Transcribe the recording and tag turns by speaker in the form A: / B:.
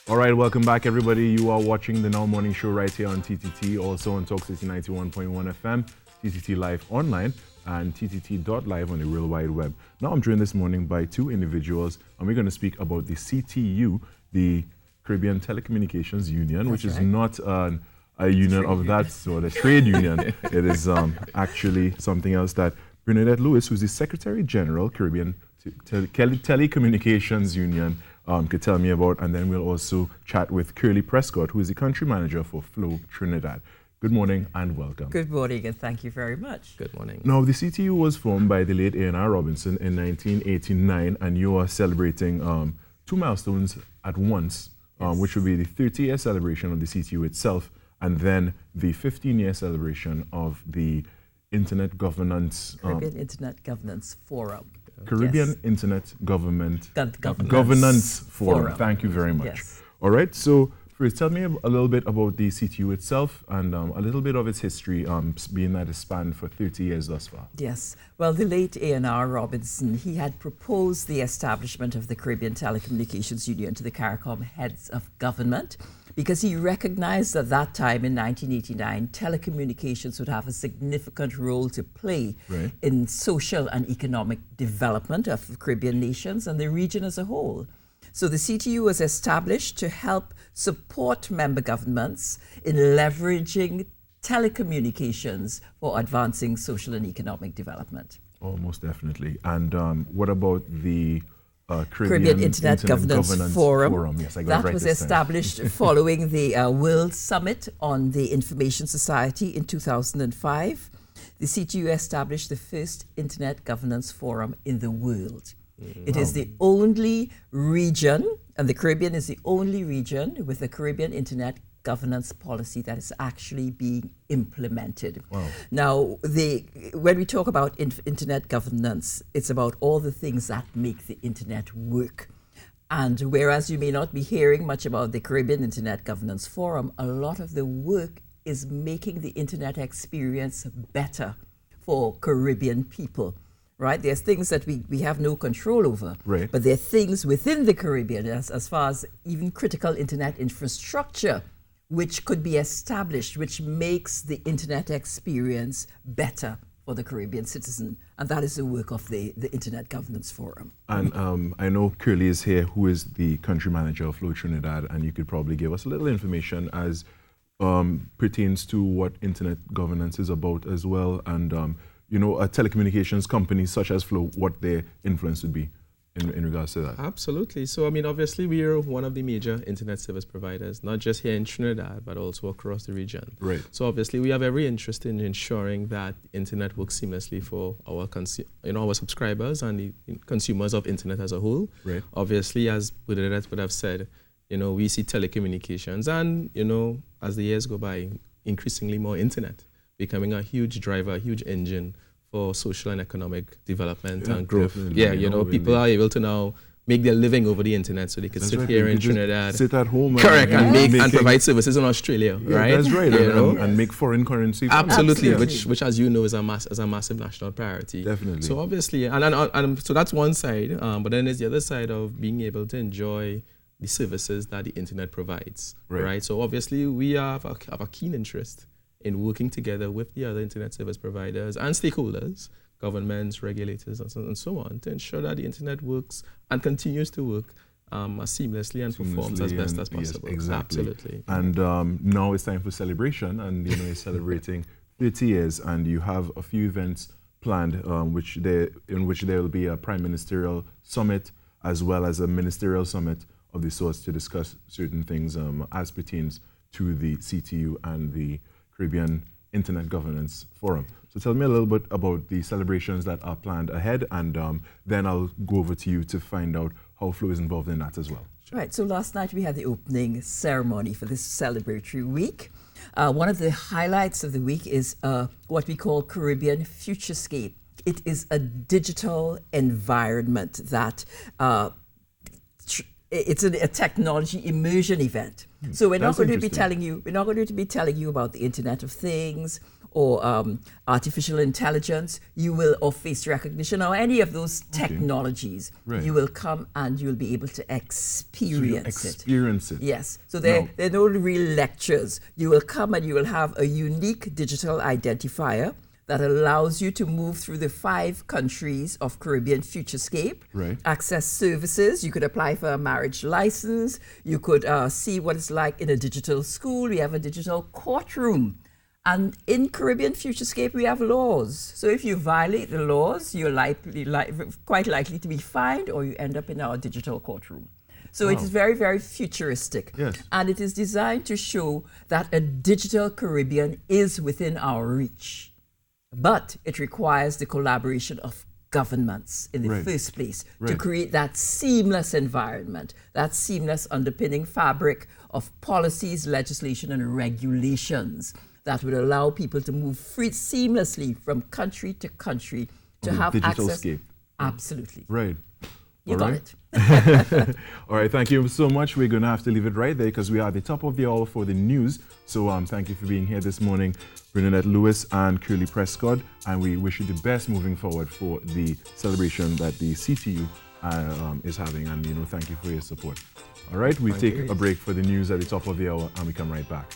A: All right, welcome back, everybody. You are watching the Now Morning Show right here on TTT, also on Talk City 91.1 FM, TTT Live online, and TTT.live on the Real Wide Web. Now, I'm joined this morning by two individuals, and we're going to speak about the CTU, the Caribbean Telecommunications Union, which is not a union of that sort, a trade union. It is actually something else that Bernadette Lewis, who's the Secretary General, Caribbean Telecommunications Union, could tell me about, and then we'll also chat with Curly Prescott, who is the country manager for Flow Trinidad. Good morning and welcome.
B: Good morning and thank you very much.
C: Good morning.
A: Now, the CTU was formed by the late A&R Robinson in 1989, and you are celebrating two milestones at once, which will be the 30-year celebration of the CTU itself, and then the 15-year celebration of the Internet Governance...
B: Caribbean Internet Governance Forum.
A: Caribbean Internet Governance Forum. Thank you very much.
B: Yes.
A: All right, so first tell me a little bit about the CTU itself and a little bit of its history, being that it spanned for 30 years thus far.
B: Yes, well, the late A&R Robinson, he had proposed the establishment of the Caribbean Telecommunications Union to the CARICOM heads of government because he recognized at that time in 1989, telecommunications would have a significant role to play in social and economic development of Caribbean nations and the region as a whole. So the CTU was established to help support member governments in leveraging telecommunications for advancing social and economic development.
A: Oh, most definitely. And what about the
B: Caribbean Internet Governance Forum?
A: Yes, I got
B: that was established following the World Summit on the Information Society in 2005. The CTU established the first Internet Governance Forum in the world. It is the only region, and the Caribbean is the only region with a Caribbean Internet governance policy that is actually being implemented.
A: Wow.
B: Now, when we talk about internet governance, it's about all the things that make the internet work. And whereas you may not be hearing much about the Caribbean Internet Governance Forum, a lot of the work is making the internet experience better for Caribbean people. Right? There's things that we have no control over, but there are things within the Caribbean as far as even critical internet infrastructure which could be established, which makes the internet experience better for the Caribbean citizen. And that is the work of the Internet Governance Forum.
A: And I know Curly is here, who is the country manager of Flow Trinidad, and you could probably give us a little information as pertains to what internet governance is about as well, and telecommunications companies such as Flow, what their influence would be in regards to that.
C: Absolutely. So, I mean, obviously, we are one of the major internet service providers, not just here in Trinidad, but also across the region.
A: Right.
C: So, obviously, we have every interest in ensuring that internet works seamlessly for our our subscribers and the consumers of internet as a whole.
A: Right.
C: Obviously, as Bernadette would have said, we see telecommunications and, as the years go by, increasingly more internet becoming a huge driver, a huge engine for social and economic development and growth.
A: Definitely.
C: People are able to now make their living over the internet, so they could sit here in Trinidad,
A: sit at home,
C: and provide services in Australia, right?
A: That's right, and make foreign currency.
C: Absolutely, which as you know is a massive national priority.
A: Definitely.
C: So obviously, and so that's one side, but then there's the other side of being able to enjoy the services that the internet provides, right? So obviously, we have a keen interest in working together with the other internet service providers and stakeholders, governments, regulators, and so on, to ensure that the internet works and continues to work as seamlessly and performs as best as possible.
A: Yes, exactly.
C: Absolutely.
A: And now it's time for celebration, and you're celebrating 30 years, and you have a few events planned, in which there will be a prime ministerial summit as well as a ministerial summit of the sorts to discuss certain things as pertains to the CTU and the Caribbean Internet Governance Forum. So tell me a little bit about the celebrations that are planned ahead, and then I'll go over to you to find out how Flow is involved in that as well.
B: Right, so last night we had the opening ceremony for this celebratory week. One of the highlights of the week is what we call Caribbean Futurescape. It is a digital environment that it's a technology immersion event. So we're not going to be telling you about the Internet of Things or artificial intelligence, you will, or face recognition, or any of those technologies,
A: Right.
B: you will come and you'll be able to experience
A: Experience it.
B: Yes. So they're no real lectures. You will come and you will have a unique digital identifier that allows you to move through the 5 countries of Caribbean Futurescape,
A: Right.
B: access services. You could apply for a marriage license. You could see what it's like in a digital school. We have a digital courtroom. And in Caribbean Futurescape, we have laws. So if you violate the laws, you're quite likely to be fined, or you end up in our digital courtroom. So it is very, very futuristic.
A: Yes.
B: And it is designed to show that a digital Caribbean is within our reach. But it requires the collaboration of governments in the first place to create that seamless environment, that seamless underpinning fabric of policies, legislation, and regulations that would allow people to move seamlessly from country to country to have
A: digital
B: access.
A: scape.
B: Absolutely.
A: Right.
B: You got it.
A: All right, thank you so much. We're going to have to leave it right there because we are at the top of the hour for the news. So thank you for being here this morning, Bernadette Lewis and Curly Prescott. And we wish you the best moving forward for the celebration that the CTU is having. And, thank you for your support. All right, we take a break for the news at the top of the hour and we come right back.